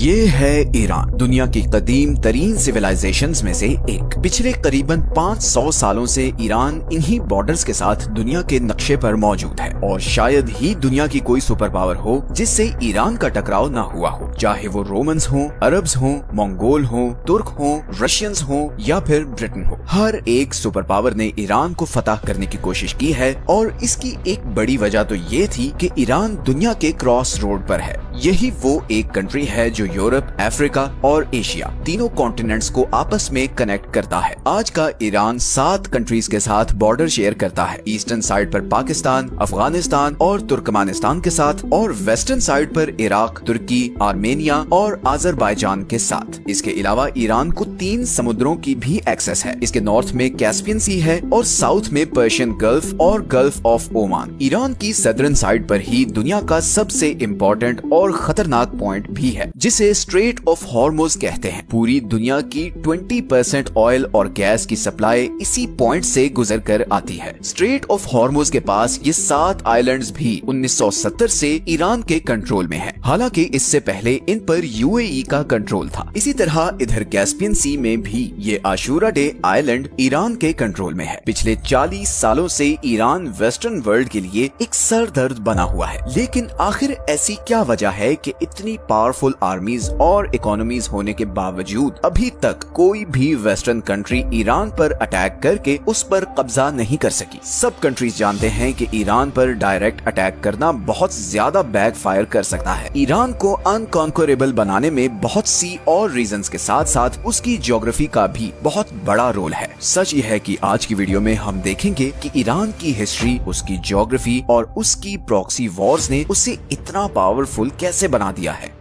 ये है ईरान, दुनिया की कदीम तरीन सिविलाइजेशंस में से एक। पिछले करीबन 500 सालों से ईरान इन्हीं बॉर्डर्स के साथ दुनिया के नक्शे पर मौजूद है और शायद ही दुनिया की कोई सुपर पावर हो जिससे ईरान का टकराव ना हुआ हो, चाहे वो रोमन्स हों, अरब्स हों, मंगोल हों, तुर्क हों, रशियंस हों या फिर ब्रिटेन हो। हर एक सुपर पावर ने ईरान को फतह करने की कोशिश की है और इसकी एक बड़ी वजह तो ये थी कि ईरान दुनिया के क्रॉस रोड पर है। यही वो एक कंट्री है जो यूरोप, अफ्रीका और एशिया तीनों कॉन्टिनेंट्स को आपस में कनेक्ट करता है। आज का ईरान 7 कंट्रीज के साथ बॉर्डर शेयर करता है। ईस्टर्न साइड पर पाकिस्तान, अफगानिस्तान और तुर्कमानिस्तान के साथ और वेस्टर्न साइड पर इराक, तुर्की, आर्मेनिया और अजरबैजान के साथ। इसके अलावा ईरान को 3 समुद्रों की भी एक्सेस है। इसके नॉर्थ में कैस्पियन सी है और साउथ में पर्शियन गल्फ और गल्फ ऑफ ओमान। ईरान की सदर्न साइड पर ही दुनिया का सबसे इम्पोर्टेंट और खतरनाक पॉइंट भी है जिसे स्ट्रेट ऑफ हॉर्मुज कहते हैं। पूरी दुनिया की 20% ऑयल और गैस की सप्लाई इसी पॉइंट से गुजर कर आती है। स्ट्रेट ऑफ हॉर्मुज के पास ये 7 आइलैंड्स भी 1970 से ईरान के कंट्रोल में है। हालांकि इससे पहले इन पर यूएई का कंट्रोल था। इसी तरह इधर कैस्पियन सी में भी ये आशूरा डे आइलैंड ईरान के कंट्रोल में है। पिछले 40 सालों से ईरान वेस्टर्न वर्ल्ड के लिए एक सरदर्द बना हुआ है। लेकिन आखिर ऐसी क्या वजह है कि इतनी पावरफुल आर्मीज और इकोनॉमीज होने के बावजूद अभी तक कोई भी वेस्टर्न कंट्री ईरान पर अटैक करके उस पर कब्जा नहीं कर सकी। सब कंट्रीज जानते हैं कि ईरान पर डायरेक्ट अटैक करना बहुत ज्यादा बैकफायर कर सकता है। ईरान को अनकॉन्करेबल बनाने में बहुत सी और रीजंस के साथ साथ उसकी ज्योग्राफी का भी बहुत बड़ा रोल है। सच ये है कि आज की वीडियो में हम देखेंगे कि ईरान की हिस्ट्री, उसकी ज्योग्राफी और उसकी प्रॉक्सी वॉर्स ने उसे इतना पावरफुल कैसे बना दिया है।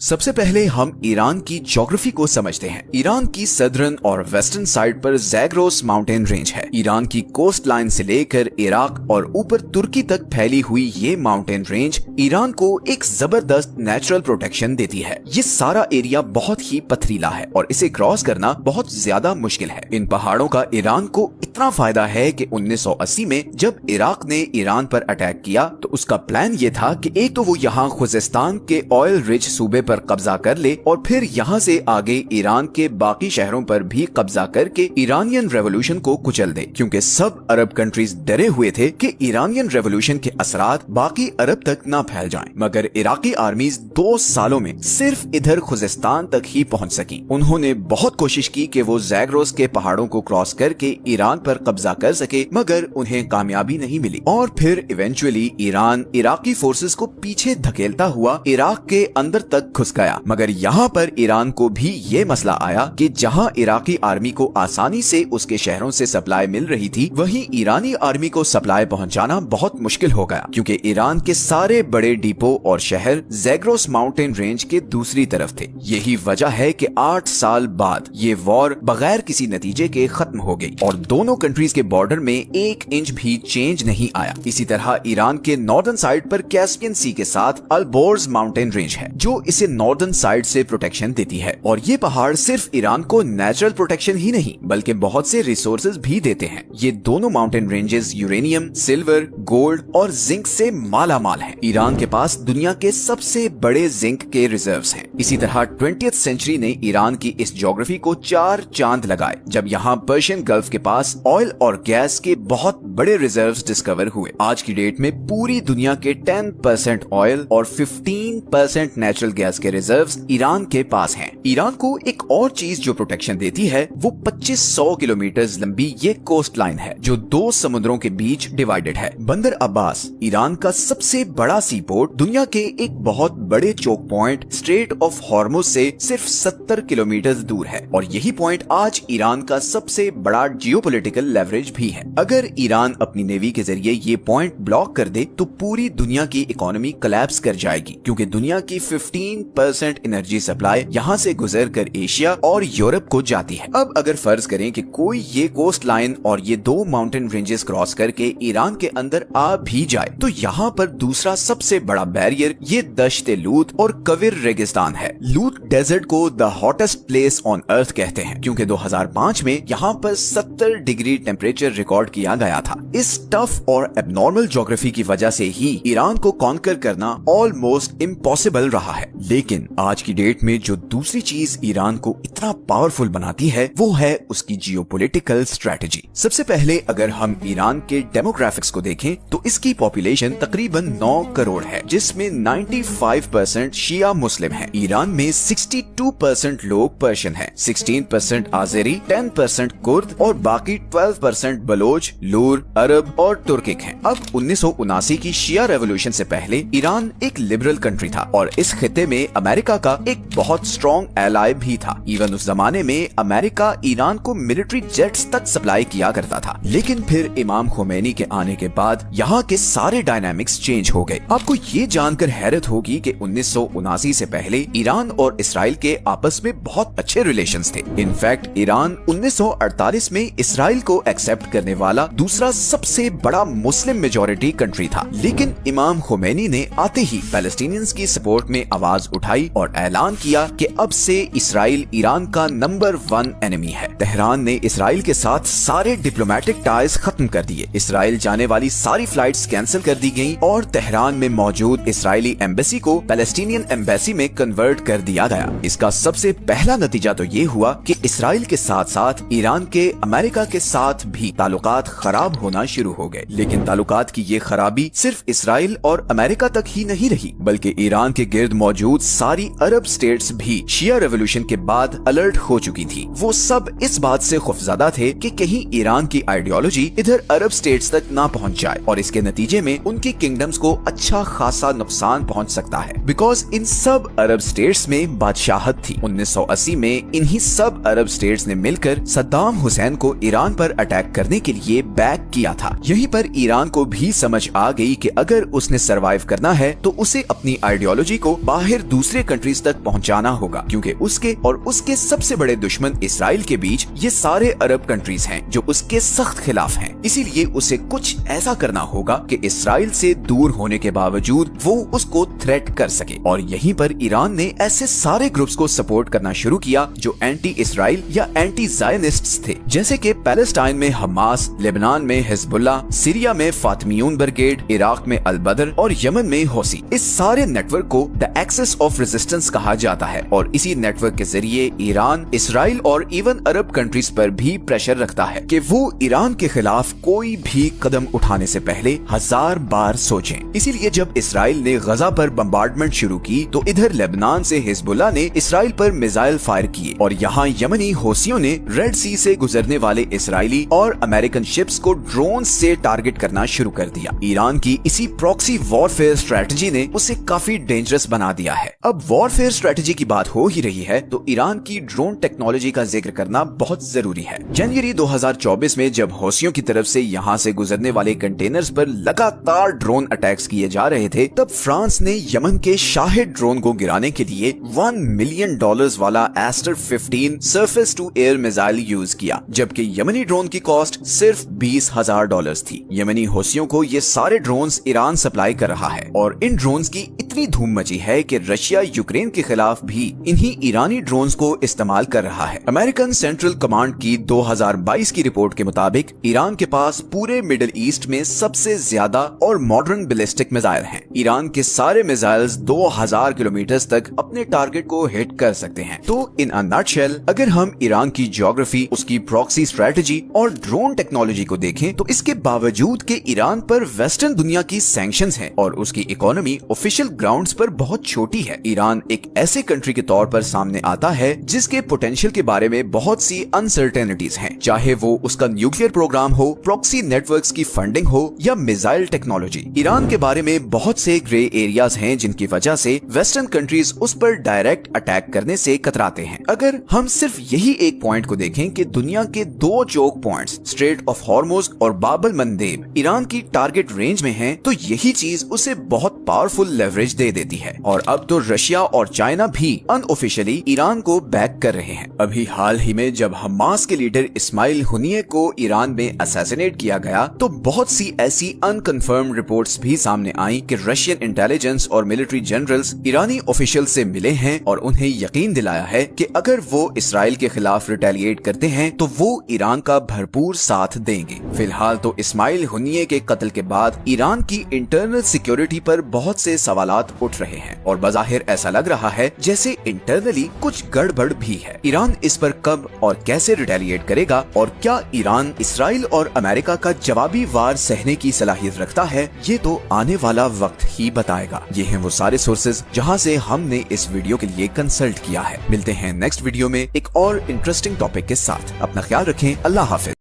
सबसे पहले हम ईरान की ज्योग्राफी को समझते हैं। ईरान की सदर्न और वेस्टर्न साइड पर ज़ैग्रोस माउंटेन रेंज है। ईरान की कोस्ट लाइन से लेकर इराक और ऊपर तुर्की तक फैली हुई ये माउंटेन रेंज ईरान को एक जबरदस्त नेचुरल प्रोटेक्शन देती है। ये सारा एरिया बहुत ही पथरीला है और इसे क्रॉस करना बहुत ज्यादा मुश्किल है। इन पहाड़ों का ईरान को इतना फायदा है कि 1980 में जब इराक ने ईरान पर अटैक किया तो उसका प्लान ये था कि एक तो वो यहाँ खुजिस्तान के ऑयल रिच सूबे पर कब्जा कर ले और फिर यहाँ से आगे ईरान के बाकी शहरों पर भी कब्जा करके ईरानियन रेवोल्यूशन को कुचल दे, क्योंकि सब अरब कंट्रीज डरे हुए थे कि ईरानियन रेवोल्यूशन के असरात बाकी अरब तक ना फैल जाएं। मगर इराकी आर्मीज 2 सालों में सिर्फ इधर खुजिस्तान तक ही पहुंच सकी। उन्होंने बहुत कोशिश की कि वो ज़ैग्रोस के पहाड़ों को क्रॉस करके ईरान पर कब्जा कर सके, मगर उन्हें कामयाबी नहीं मिली और फिर इवेंचुअली ईरान इराकी फोर्सेस को पीछे धकेलता हुआ इराक के अंदर तक घुस गया। मगर यहाँ पर ईरान को भी ये मसला आया कि जहाँ इराकी आर्मी को आसानी से उसके शहरों से सप्लाई मिल रही थी, वहीं ईरानी आर्मी को सप्लाई पहुँचाना बहुत मुश्किल हो गया, क्योंकि ईरान के सारे बड़े डिपो और शहर ज़ैग्रोस माउंटेन रेंज के दूसरी तरफ थे। यही वजह है कि 8 साल बाद ये वॉर बगैर किसी नतीजे के खत्म हो गई और दोनों कंट्रीज के बॉर्डर में 1 इंच भी चेंज नहीं आया। इसी तरह ईरान के नॉर्दर्न साइड पर कैस्पियन सी के साथ अल्बोर्ज माउंटेन रेंज है जो इसे नॉर्दर्न साइड से प्रोटेक्शन देती है और ये पहाड़ सिर्फ ईरान को नेचुरल प्रोटेक्शन ही नहीं बल्कि बहुत से रिसोर्सेज भी देते हैं। ये दोनों mountain ranges uranium, silver, gold और जिंक से माला माल है। ईरान के पास दुनिया के सबसे बड़े जिंक के रिजर्व्स हैं। इसी तरह 20th सेंचुरी ने ईरान की इस ज्योग्राफी को 4 चांद लगाए जब यहाँ पर्शियन गल्फ के पास ऑयल और गैस के बहुत बड़े रिजर्व्स डिस्कवर हुए। आज की डेट में पूरी दुनिया के 10% ऑयल और 15% नेचुरल गैस के रिजर्व्स ईरान के पास हैं। ईरान को एक और चीज जो प्रोटेक्शन देती है वो 2500 किलोमीटर लंबी ये कोस्ट लाइन है जो 2 समुद्रों के बीच डिवाइडेड है। बंदर अब्बास ईरान का सबसे बड़ा सी पोर्ट दुनिया के एक बहुत बड़े choke point strait of Hormuz से सिर्फ 70 किलोमीटर दूर है और यही पॉइंट आज ईरान का सबसे बड़ा जियोपॉलिटिकल लेवरेज भी है। अगर ईरान अपनी नेवी के जरिए ये पॉइंट ब्लॉक कर दे तो पूरी दुनिया की इकोनॉमी कोलैप्स कर जाएगी, क्योंकि दुनिया की 15% एनर्जी सप्लाई यहाँ से गुजर कर एशिया और यूरोप को जाती है। अब अगर फर्ज करें कि कोई ये कोस्ट लाइन और ये 2 माउंटेन रेंजेस क्रॉस करके ईरान के अंदर आ भी जाए तो यहाँ पर दूसरा सबसे बड़ा बैरियर ये दश्त लूत और कविर रेगिस्तान है। लूत डेजर्ट को the hottest place on earth कहते हैं, क्योंकि 2005 में यहाँ पर 70 डिग्री टेम्परेचर रिकॉर्ड किया गया था। इस टफ और एबनॉर्मल ज्योग्राफी की वजह से ही ईरान को कॉन्कर करना ऑलमोस्ट इम्पॉसिबल रहा है। लेकिन आज की डेट में जो दूसरी चीज ईरान को इतना पावरफुल बनाती है वो है उसकी जियोपॉलिटिकल स्ट्रेटजी। सबसे पहले अगर हम ईरान के डेमोग्राफिक्स को देखें तो इसकी पॉपुलेशन तकरीबन 9 करोड़ है, जिसमें 95% शिया मुस्लिम है। ईरान में 62% लोग पर्शियन है, 16% आज़ेरी, 10% कुर्द और बाकी 12% बलोच, लूर, अरब और तुर्किक हैं। अब 1979 की शिया रेवोल्यूशन से पहले ईरान एक लिबरल कंट्री था और इस खित्ते में अमेरिका का एक बहुत स्ट्रॉन्ग एलाय भी था। इवन उस जमाने में अमेरिका ईरान को मिलिट्री जेट्स तक सप्लाई किया करता था। लेकिन फिर इमाम खोमेनी के आने के बाद यहाँ के सारे डायनामिक्स चेंज हो गए। आपको ये जानकर हैरत होगी कि 1979 से पहले ईरान और इसराइल के आपस में बहुत अच्छे रिलेशंस थे। इनफैक्ट ईरान 1948 में इसराइल को एक्सेप्ट करने वाला दूसरा सबसे बड़ा मुस्लिम मेजॉरिटी कंट्री था। लेकिन इमाम खोमेनी ने आते ही पैलेस्टीनियंस की सपोर्ट में आवाज उठाई और ऐलान किया कि अब से इसराइल ईरान का नंबर 1 एनिमी है। तेहरान ने इसराइल के साथ सारे डिप्लोमेटिक टाइज खत्म कर दिए। इसराइल जाने वाली सारी फ्लाइट्स कैंसिल कर दी गयी और तेहरान में मौजूद इसराइली एम्बेसी को पैलेस्टीनियन एम्बेसी में कन्वर्ट कर दिया गया। इसका सबसे पहला नतीजा तो ये हुआ कि इसराइल के साथ साथ ईरान के अमेरिका के साथ भी ताल्लुकात खराब होना शुरू हो गए। लेकिन ताल्लुकात की ये खराबी सिर्फ इसराइल और अमेरिका तक ही नहीं रही, बल्कि ईरान के गिर्द मौजूद सारी अरब स्टेट्स भी शिया रेवोल्यूशन के बाद अलर्ट हो चुकी थी। वो सब इस बात से खौफजदा थे कि कहीं ईरान की आइडियोलॉजी इधर अरब स्टेट्स तक ना पहुंच जाए और इसके नतीजे में उनकी किंगडम्स को अच्छा खासा नुकसान पहुंच सकता है। बिकॉज इन सब अरब स्टेट्स में बादशाहत थी। 1980 में इन्हीं सब अरब स्टेट्स ने मिलकर सद्दाम हुसैन को ईरान पर अटैक करने के लिए बैक किया था। यहीं पर ईरान को भी समझ आ गई कि अगर उसने सरवाइव करना है तो उसे अपनी आइडियोलॉजी को बाहर दूसरे कंट्रीज तक पहुंचाना होगा, क्योंकि उसके और उसके सबसे बड़े दुश्मन इसराइल के बीच ये सारे अरब कंट्रीज हैं जो उसके सख्त खिलाफ हैं। इसीलिए उसे कुछ ऐसा करना होगा कि इसराइल से दूर होने के बावजूद वो उसको थ्रेट कर सके। और यहीं पर ईरान ने ऐसे सारे ग्रुप्स को सपोर्ट करना शुरू किया जो एंटी इसराइल या एंटी ज़ायनिस्ट्स थे, जैसे कि पैलेस्टाइन में हमास, लेबनान में हिजबुल्लाह, सीरिया में फातिमियून ब्रिगेड, इराक में अल बदर और यमन में हौसी। इस सारे नेटवर्क को द एक्सिस ऑफ रेजिस्टेंस कहा जाता है और इसी नेटवर्क के जरिए ईरान इसराइल और इवन अरब कंट्रीज पर भी प्रेशर रखता है कि वो ईरान के खिलाफ कोई भी कदम उठाने से पहले 1000 बार सोचें। इसीलिए जब इसराइल ने गजा पर बम्बार्डमेंट शुरू की तो इधर लेबनान से हिजबुल्लाह ने इसराइल पर मिसाइल फायर किए और यहाँ यमनी हौसियों ने रेड सी से गुजरने वाले इसराइली और अमेरिकन शिप्स को ड्रोन से टारगेट करना शुरू कर दिया। ईरान की इसी प्रॉक्सी वॉरफेयर स्ट्रेटजी ने उसे काफी डेंजरस बना दिया है। अब वॉरफेयर स्ट्रेटजी की बात हो ही रही है तो ईरान की ड्रोन टेक्नोलॉजी का जिक्र करना बहुत जरूरी है। जनवरी 2024 में जब हौसियों की तरफ से यहाँ से गुजरने वाले कंटेनर्स पर लगातार ड्रोन अटैक्स किए जा रहे थे, तब फ्रांस ने यमन के शाहिद ड्रोन को गिराने के लिए $1 मिलियन वाला Aster 15 surface to air missile use किया, जबकि यमनी ड्रोन की कॉस्ट सिर्फ $20,000 थी। यमनी हौसियों को ये सारे ड्रोन्स ईरान सप्लाई कर रहा है और इन ड्रोन्स की इतनी धूम मची है कि रशिया यूक्रेन के खिलाफ भी इन्हीं ईरानी ड्रोन्स को इस्तेमाल कर रहा है। अमेरिकन सेंट्रल कमांड की 2022 की रिपोर्ट के मुताबिक ईरान के पास पूरे मिडिल ईस्ट में सबसे ज्यादा और मॉडर्न बैलिस्टिक मिसाइल हैं। ईरान के सारे मिसाइल्स 2000 किलोमीटर तक अपने टारगेट को हिट कर सकते हैं। तो इन अ नटशेल अगर हम ईरान की ज्योग्राफी, उसकी प्रॉक्सी स्ट्रेटजी और ड्रोन टेक्नोलॉजी को देखें तो इसके बावजूद कि ईरान पर वेस्टर्न दुनिया की सैंक्शंस हैं और उसकी इकोनॉमी ऑफिशियल ग्राउंड्स पर बहुत छोटी है, ईरान एक ऐसे कंट्री के तौर पर सामने आता है जिसके पोटेंशियल के बारे में बहुत सी अनसर्टेनिटीज हैं, चाहे वो उसका न्यूक्लियर प्रोग्राम हो, प्रॉक्सी नेटवर्क्स की फंडिंग हो या मिसाइल टेक्नोलॉजी। ईरान के बारे में बहुत से ग्रे एरियाज हैं जिनकी वजह से वेस्टर्न कंट्रीज उस पर डायरेक्ट अटैक करने से कतराते हैं। अगर हम सिर्फ यही एक पॉइंट को देखें कि दुनिया के 2 choke points strait of Hormuz और बाब अल मंदेब ईरान की टारगेट रेंज में हैं, तो यही चीज उसे बहुत पावरफुल लेवरेज दे देती है। और अब तो रशिया और चाइना भी अनऑफिशियली ईरान को बैक कर रहे हैं। अभी हाल ही में जब हमास के लीडर इस्माइल हुनिये को ईरान में असैसिनेट किया गया तो बहुत सी ऐसी अनकन्फर्म रिपोर्ट्स भी सामने आई कि रशियन इंटेलिजेंस और मिलिट्री जनरल्स ईरानी ऑफिशियल से मिले हैं और उन्हें यकीन दिलाया है कि अगर वो इसराइल के खिलाफ रिटेलिएट करते हैं तो वो ईरान का भरपूर साथ देंगे। फिलहाल तो इस्माइल हुनिये के कत्ल के बाद ईरान की इंटरनल सिक्योरिटी पर बहुत से सवालात उठ रहे हैं और बाजार बज़ाहिर ऐसा लग रहा है जैसे इंटरनली कुछ गड़बड़ भी है। ईरान इस पर कब और कैसे रिटेलिएट करेगा और क्या ईरान इसराइल और अमेरिका का जवाबी वार सहने की सलाहियत रखता है, ये तो आने वाला वक्त ही बताएगा। ये हैं वो सारे सोर्सेज जहां से हमने इस वीडियो के लिए कंसल्ट किया है। मिलते हैं नेक्स्ट वीडियो में एक और इंटरेस्टिंग टॉपिक के साथ। अपना ख्याल रखें। अल्लाह हाफिज।